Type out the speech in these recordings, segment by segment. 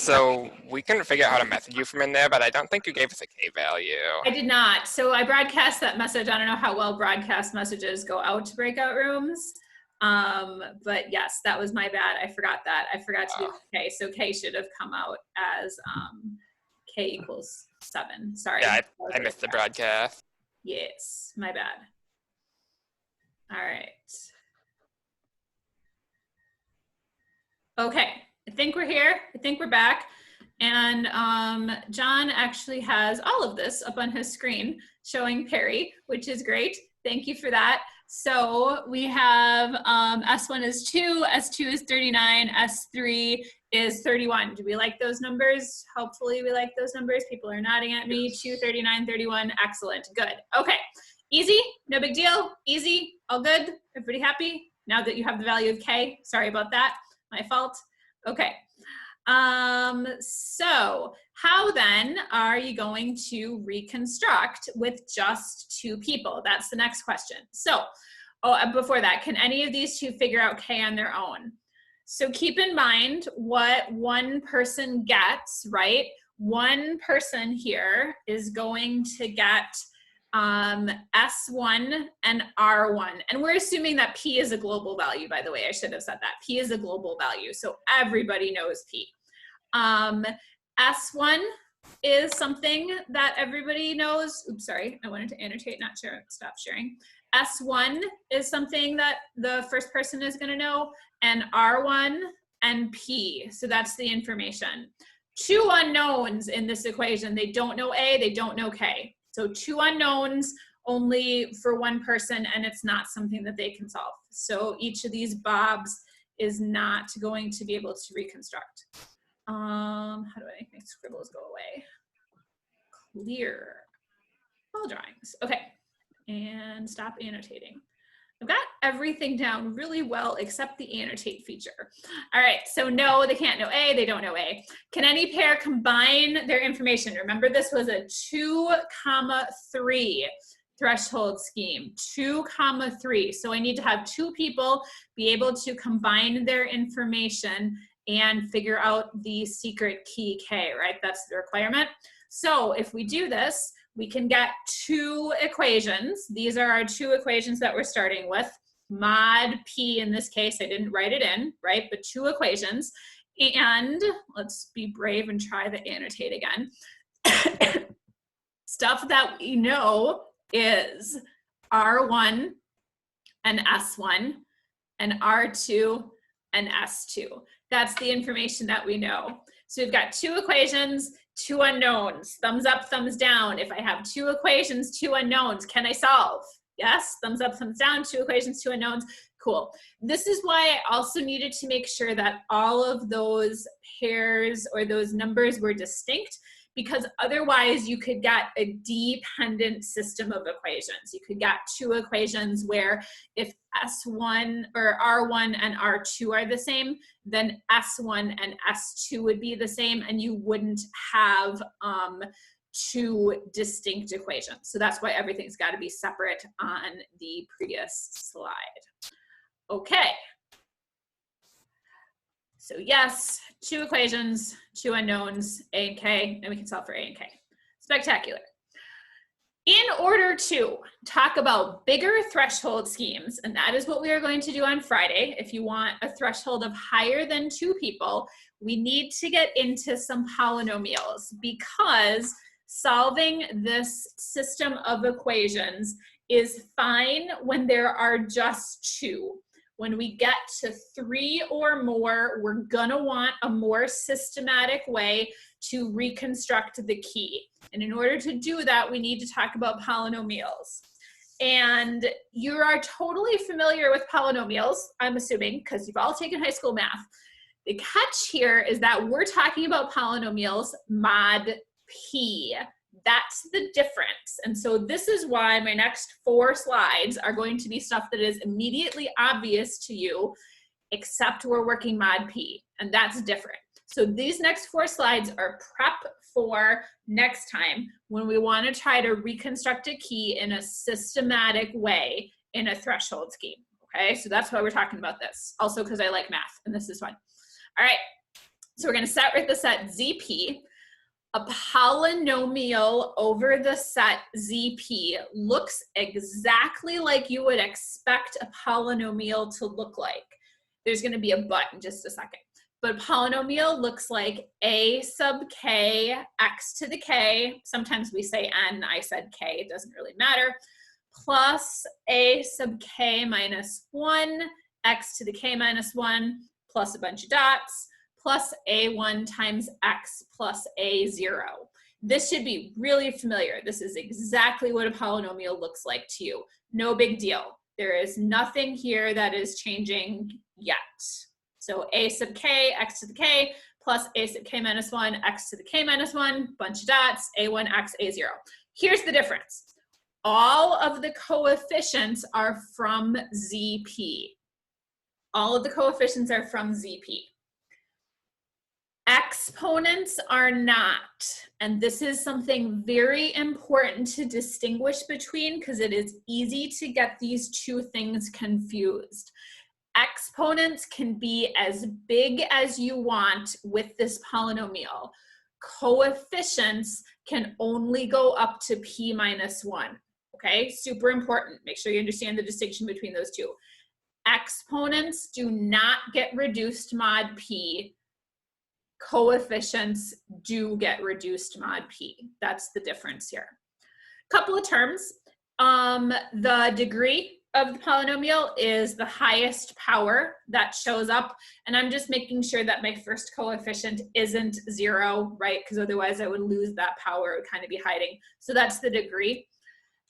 So we couldn't figure out how to message you from in there, but I don't think you gave us a K value. I did not. So I broadcast that message. I don't know how well broadcast messages go out to breakout rooms. But yes, that was my bad. I forgot that. I forgot to do K. So K should have come out as K equals 7. Sorry. Yeah, I missed the broadcast. Yes, my bad. All right. Okay, I think we're here. I think we're back. And John actually has all of this up on his screen showing Perry, which is great. Thank you for that. So we have S1 is 2, S2 is 39, S3 is 31. Do we like those numbers? Hopefully we like those numbers. People are nodding at me. 2, 39, 31. Excellent. Good. Okay. Easy. No big deal. Easy. All good. Everybody happy? Now that you have the value of K. Sorry about that. My fault. Okay. So how then are you going to reconstruct with just 2 people? That's the next question. So, before that, can any of these 2 figure out K on their own? So keep in mind what one person gets, right? One person here is going to get S1 and R1. And we're assuming that P is a global value, by the way. I should have said that. P is a global value, so everybody knows P. S1 is something that everybody knows. Oops, sorry. I wanted to annotate, not share, stop sharing. S1 is something that the first person is going to know, and R1 and P. So that's the information. 2 unknowns in this equation. They don't know A, they don't know K. So 2 unknowns only for one person, and it's not something that they can solve. So each of these Bobs is not going to be able to reconstruct. How do I make my scribbles go away? Clear all drawings. Okay, and stop annotating. I've got everything down really well except the annotate feature. All right, so no, they can't know A, they don't know A. Can any pair combine their information? Remember, this was a 2, 3 threshold scheme, 2, 3. So I need to have 2 people be able to combine their information and figure out the secret key K, right? That's the requirement. So if we do this, we can get 2 equations. These are our 2 equations that we're starting with. Mod P in this case, I didn't write it in, right? But 2 equations. And let's be brave and try the annotate again. Stuff that we know is R1 and S1 and R2 and S2. That's the information that we know. So we've got 2 equations, 2 unknowns. Thumbs up, thumbs down. If I have 2 equations, 2 unknowns, can I solve? Yes, thumbs up, thumbs down, 2 equations, 2 unknowns. Cool. This is why I also needed to make sure that all of those pairs or those numbers were distinct, because otherwise you could get a dependent system of equations. You could get 2 equations where if S1 or R1 and R2 are the same, then S1 and S2 would be the same, and you wouldn't have 2 distinct equations. So that's why everything's got to be separate on the previous slide. Okay. So yes, 2 equations, 2 unknowns, A and K, and we can solve for A and K. Spectacular. In order to talk about bigger threshold schemes, and that is what we are going to do on Friday, if you want a threshold of higher than 2 people, we need to get into some polynomials, because solving this system of equations is fine when there are just 2. When we get to 3 or more, we're gonna want a more systematic way to reconstruct the key. And in order to do that, we need to talk about polynomials. And you are totally familiar with polynomials, I'm assuming, because you've all taken high school math. The catch here is that we're talking about polynomials mod P. That's the difference. And so this is why my next 4 slides are going to be stuff that is immediately obvious to you, except we're working mod P, and that's different. So these next 4 slides are prep for next time when we want to try to reconstruct a key in a systematic way in a threshold scheme. Okay, so that's why we're talking about this. Also because I like math, and this is fun. All right. So we're going to set with the set ZP. A polynomial over the set ZP looks exactly like you would expect a polynomial to look like. There's going to be a but in just a second. But a polynomial looks like a sub k, x to the k. Sometimes we say n, I said k, it doesn't really matter. Plus a sub k minus 1, x to the k minus 1, plus a bunch of dots, plus a1 times x plus a0. This should be really familiar. This is exactly what a polynomial looks like to you. No big deal. There is nothing here that is changing yet. So a sub k, x to the k, plus a sub k minus 1, x to the k minus 1, bunch of dots, a1, x, a0. Here's the difference. All of the coefficients are from ZP. All of the coefficients are from ZP. Exponents are not, and this is something very important to distinguish between because it is easy to get these two things confused. Exponents can be as big as you want with this polynomial. Coefficients can only go up to p minus 1, okay? Super important. Make sure you understand the distinction between those two. Exponents do not get reduced mod p. Coefficients do get reduced mod p. That's the difference here. Couple of terms. The degree of the polynomial is the highest power that shows up, and I'm just making sure that my first coefficient isn't 0, right? Because otherwise I would lose that power, it would kind of be hiding. So that's the degree.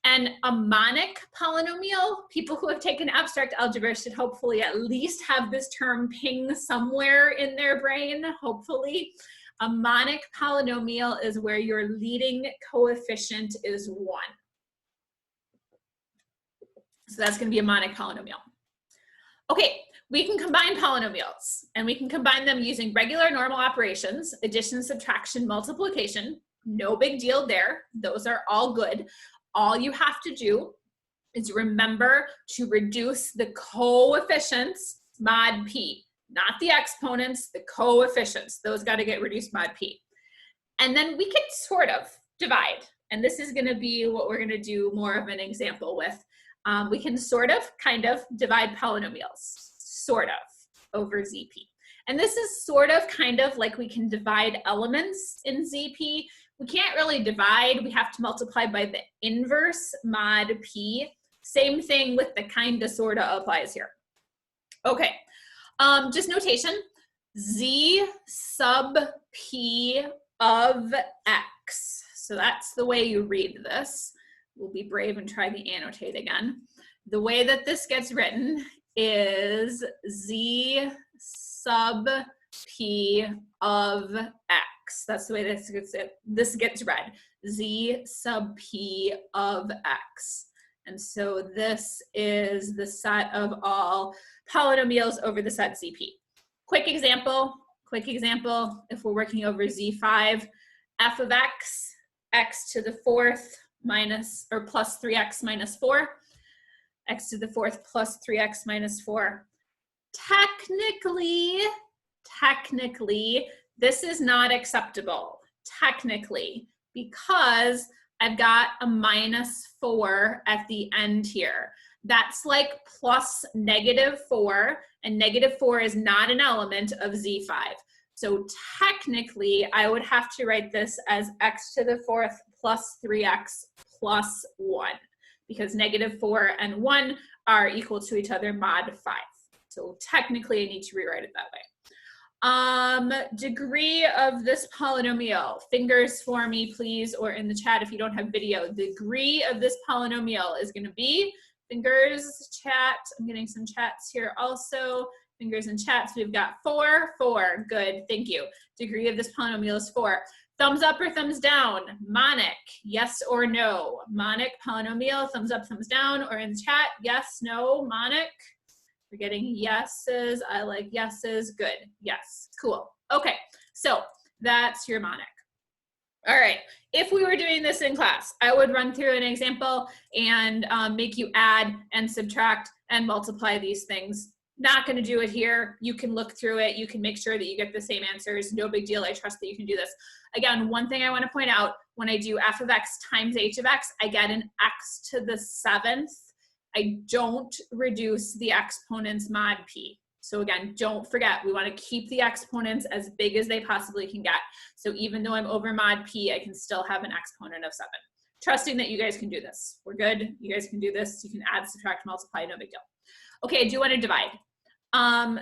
And a monic polynomial, people who have taken abstract algebra should hopefully at least have this term ping somewhere in their brain, hopefully. A monic polynomial is where your leading coefficient is 1. So that's going to be a monic polynomial. Okay, we can combine polynomials, and we can combine them using regular normal operations, addition, subtraction, multiplication. No big deal there. Those are all good. All you have to do is remember to reduce the coefficients mod p, not the exponents, the coefficients. Those got to get reduced mod p. And then we can sort of divide, and this is going to be what we're going to do more of an example with. We can sort of, kind of, divide polynomials, sort of, over ZP. And this is sort of, kind of, like we can divide elements in ZP. We can't really divide, we have to multiply by the inverse mod p. Same thing with the kinda, sorta applies here. Okay, just notation, z sub p of x. So that's the way you read this. We'll be brave and try the annotate again. The way that this gets written is z sub p of x. That's the way this gets read. Z sub p of x. And so this is the set of all polynomials over the set ZP. Quick example, if we're working over Z5, f of x, x to the 4th minus, or plus 3x minus 4, x to the 4th plus 3x minus 4. Technically, this is not acceptable, technically, because I've got a minus 4 at the end here. That's like plus negative 4, and negative 4 is not an element of Z5. So technically, I would have to write this as x to the 4th plus 3x plus 1, because negative 4 and 1 are equal to each other mod 5. So technically, I need to rewrite it that way. Degree of this polynomial, fingers for me, please, or in the chat if you don't have video. Degree of this polynomial is going to be, fingers, chat. I'm getting some chats here also. Fingers and chats. We've got 4, 4. Good, thank you. Degree of this polynomial is 4. Thumbs up or thumbs down? Monic, yes or no? Monic polynomial, thumbs up, thumbs down, or in the chat, yes, no, monic. We're getting yeses. I like yeses. Good. Yes. Cool. Okay. So that's your monic. All right. If we were doing this in class, I would run through an example and make you add and subtract and multiply these things Not going to do it here. You can look through it. You can make sure that you get the same answers. No big deal. I trust that you can do this. Again, one thing I want to point out, when I do f of x times h of x, I get an x to the 7th. I don't reduce the exponents mod p. So again, don't forget, we want to keep the exponents as big as they possibly can get. So even though I'm over mod p, I can still have an exponent of 7. Trusting that you guys can do this. We're good. You guys can do this. You can add, subtract, multiply, no big deal. Okay, I do want to divide.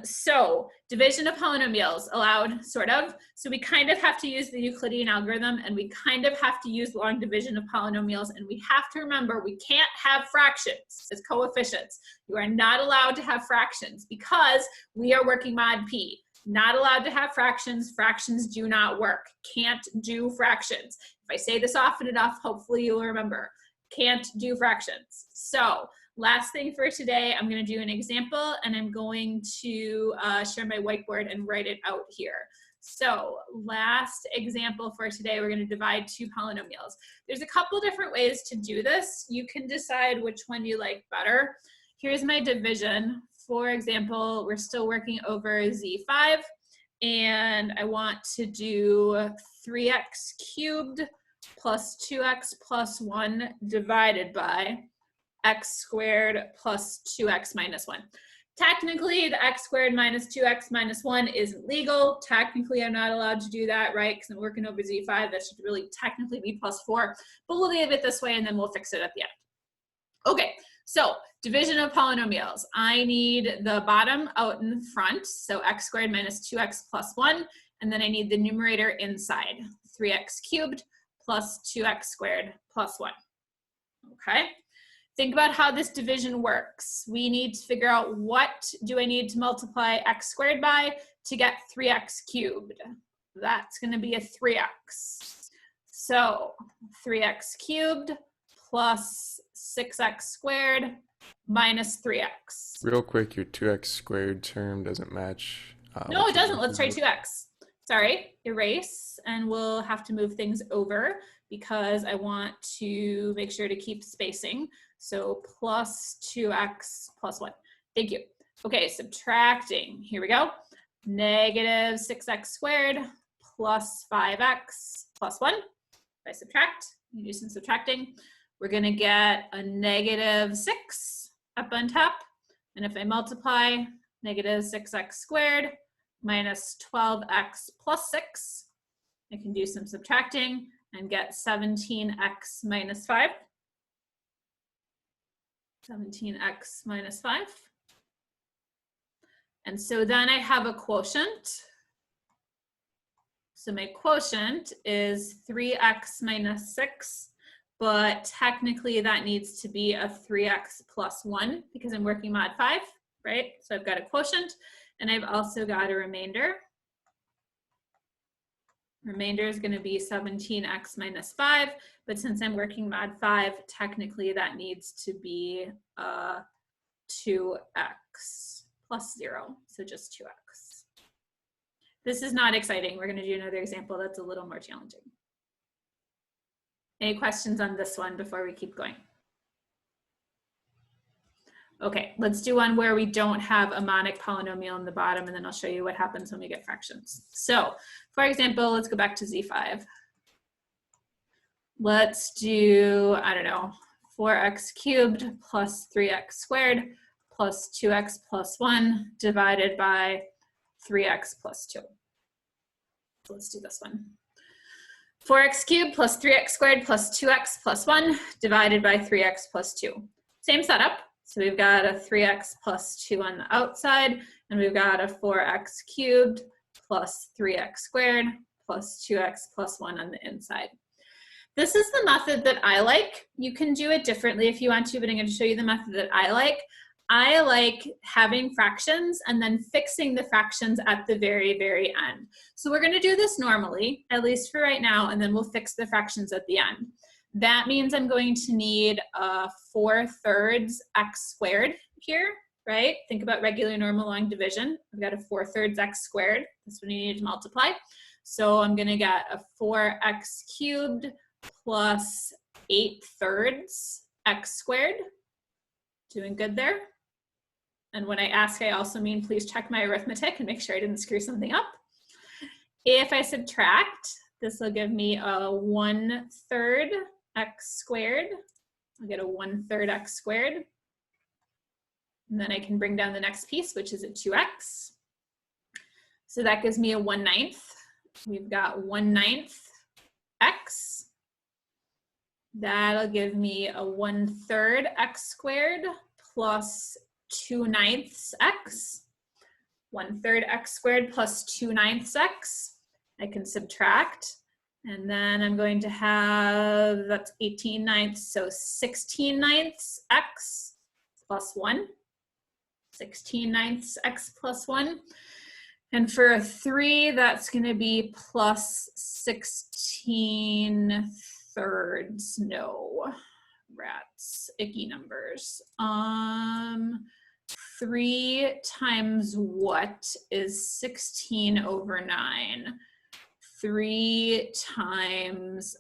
So division of polynomials allowed, sort of. So we kind of have to use the Euclidean algorithm, and we kind of have to use long division of polynomials, and we have to remember we can't have fractions as coefficients. You are not allowed to have fractions because we are working mod p. Not allowed to have fractions. Fractions do not work. Can't do fractions. If I say this often enough, hopefully you'll remember. Can't do fractions. So last thing for today, I'm going to do an example, and I'm going to share my whiteboard and write it out here. So last example for today, we're going to divide two polynomials. There's a couple different ways to do this. You can decide which one you like better. Here's my division. For example, we're still working over z5, and I want to do 3x cubed plus 2x plus 1 divided by x squared plus 2x minus 1. Technically, the x squared minus 2x minus 1 isn't legal. Technically, I'm not allowed to do that, right? Because I'm working over z5. That should really technically be plus 4. But we'll leave it this way, and then we'll fix it at the end. Okay, so division of polynomials. I need the bottom out in front, so x squared minus 2x plus 1. And then I need the numerator inside, 3x cubed plus 2x squared plus 1. Okay? Think about how this division works. We need to figure out what do I need to multiply x squared by to get 3x cubed. That's going to be a 3x. So 3x cubed plus 6x squared minus 3x. Real quick, your 2x squared term doesn't match. No, it doesn't. Let's try 2x. Sorry, erase, and we'll have to move things over because I want to make sure to keep spacing. So plus 2x plus 1. Thank you. Okay, subtracting. Here we go. Negative 6x squared plus 5x plus 1. If I subtract, you do some subtracting, we're going to get a negative 6 up on top. And if I multiply, negative 6x squared minus 12x plus 6, I can do some subtracting and get 17x minus 5. 17x minus 5. And so then I have a quotient. So my quotient is 3x minus 6, but technically that needs to be a 3x plus 1 because I'm working mod 5, right? So I've got a quotient, and I've also got a remainder. Remainder is going to be 17x minus 5, but since I'm working mod 5, technically that needs to be 2x plus 0, so just 2x. This is not exciting. We're going to do another example that's a little more challenging. Any questions on this one before we keep going? Okay, let's do one where we don't have a monic polynomial in the bottom, and then I'll show you what happens when we get fractions. So, for example, let's go back to z5. Let's do, I don't know, 4x cubed plus 3x squared plus 2x plus 1 divided by 3x plus 2. So let's do this one. 4x cubed plus 3x squared plus 2x plus 1 divided by 3x plus 2. Same setup. So we've got a 3x plus 2 on the outside, and we've got a 4x cubed plus 3x squared plus 2x plus 1 on the inside. This is the method that I like. You can do it differently if you want to, but I'm going to show you the method that I like. I like having fractions and then fixing the fractions at the very, very end. So we're going to do this normally, at least for right now, and then we'll fix the fractions at the end. That means I'm going to need 4/3 x squared here, right? Think about regular normal long division. I've got a 4/3 x squared. That's what I need to multiply. So I'm going to get a 4x cubed plus 8/3 x squared. Doing good there. And when I ask, I also mean please check my arithmetic and make sure I didn't screw something up. If I subtract, this will give me a 1/3 x squared. I'll get a 1/3 x squared. And then I can bring down the next piece, which is a 2x. So that gives me a 1/9. We've got 1/9 x. That'll give me a 1/3 x squared plus 2/9 x. 1/3 x squared plus 2/9 x. I can subtract. And then I'm going to have, that's 18/9, so 16/9 x plus 1. 16/9 x plus 1. And for a 3, that's going to be plus 16/3. No, rats, icky numbers. 3 times what is 16/9? 3 times,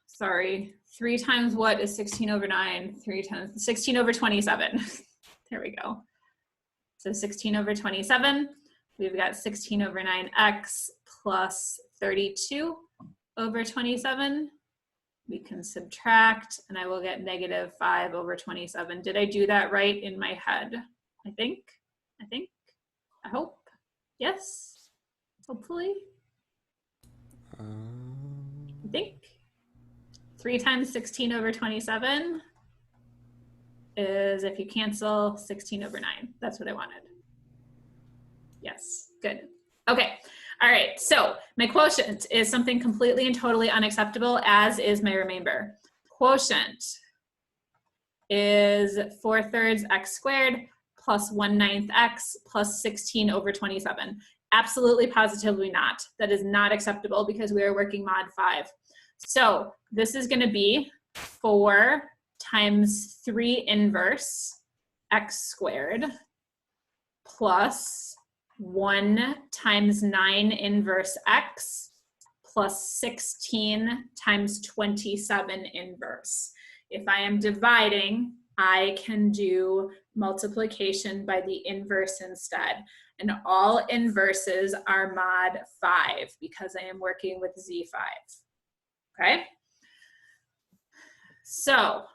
sorry, 3 times what is 16/9? 3 times 16/27. There we go. So 16/27, we've got 16/9x plus 32/27. We can subtract, and I will get -5/27. Did I do that right in my head? I think, I hope. Yes, hopefully. I think 3 times 16/27 is, if you cancel, 16/9. That's what I wanted. Yes, good. Okay, all right, so my quotient is something completely and totally unacceptable, as is my remainder. Quotient is 4/3 x squared plus 1/9 x plus 16/27. Absolutely positively not. That is not acceptable because we are working mod 5. So this is going to be 4 times 3 inverse x squared plus 1 times 9 inverse x plus 16 times 27 inverse. If I am dividing, I can do multiplication by the inverse instead. And all inverses are mod 5 because I am working with Z5. Okay? So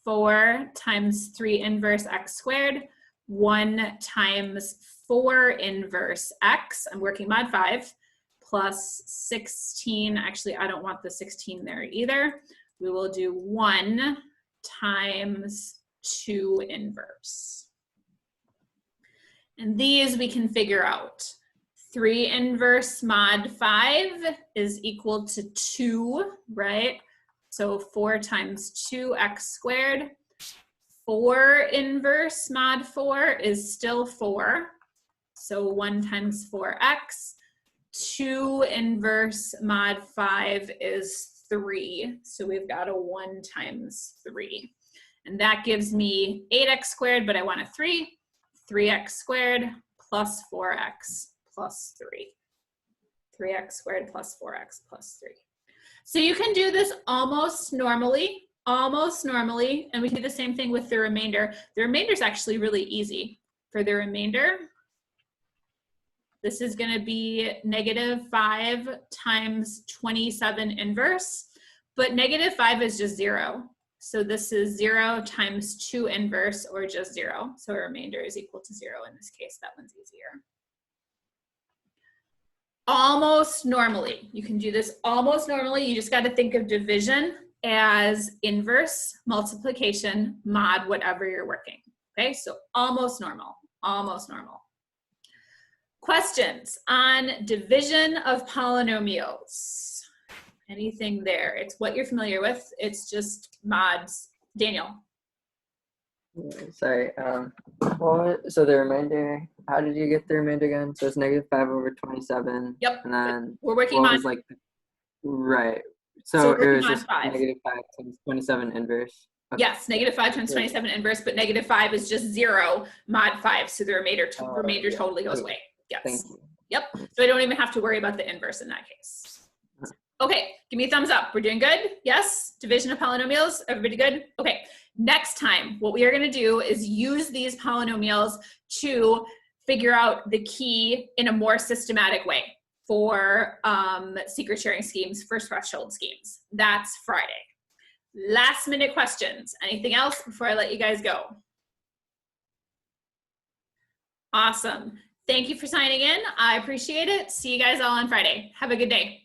4 times 3 inverse x squared, 1 times 4 inverse x, I'm working mod 5, plus 16, actually I don't want the 16 there either. We will do 1 times 2 inverse. And these we can figure out. 3 inverse mod 5 is equal to 2, right? So 4 times 2x squared. 4 inverse mod 4 is still 4. So 1 times 4x. 2 inverse mod 5 is 3. So we've got a 1 times 3. And that gives me 8x squared, but I want a 3. 3x squared plus 4x plus 3. 3x squared plus 4x plus 3. So you can do this almost normally, and we do the same thing with the remainder. The remainder is actually really easy. For the remainder, this is going to be -5 times 27 inverse, but -5 is just 0. So this is 0 times 2 inverse, or just 0. So a remainder is equal to 0 in this case. That one's easier. Almost normally. You can do this almost normally. You just got to think of division as inverse, multiplication, mod, whatever you're working. Okay, so almost normal, almost normal. Questions on division of polynomials? Anything there? It's what you're familiar with. It's just mods. Daniel. Sorry. So the remainder, how did you get the remainder again? So it's -5/27. Yep. And then We're working what on. was like, right. So So we're it was working on just 5. -5 times 27 inverse. Okay. Yes, -5 times 27 inverse, but -5 is just 0 mod 5. So the remainder, remainder Yeah. totally goes Okay. away. Yes. Thank you. Yep. So I don't even have to worry about the inverse in that case. Okay, give me a thumbs up. We're doing good? Yes? Division of polynomials? Everybody good? Okay. Next time, what we are going to do is use these polynomials to figure out the key in a more systematic way for secret sharing schemes, for threshold schemes. That's Friday. Last minute questions. Anything else before I let you guys go? Awesome. Thank you for signing in. I appreciate it. See you guys all on Friday. Have a good day.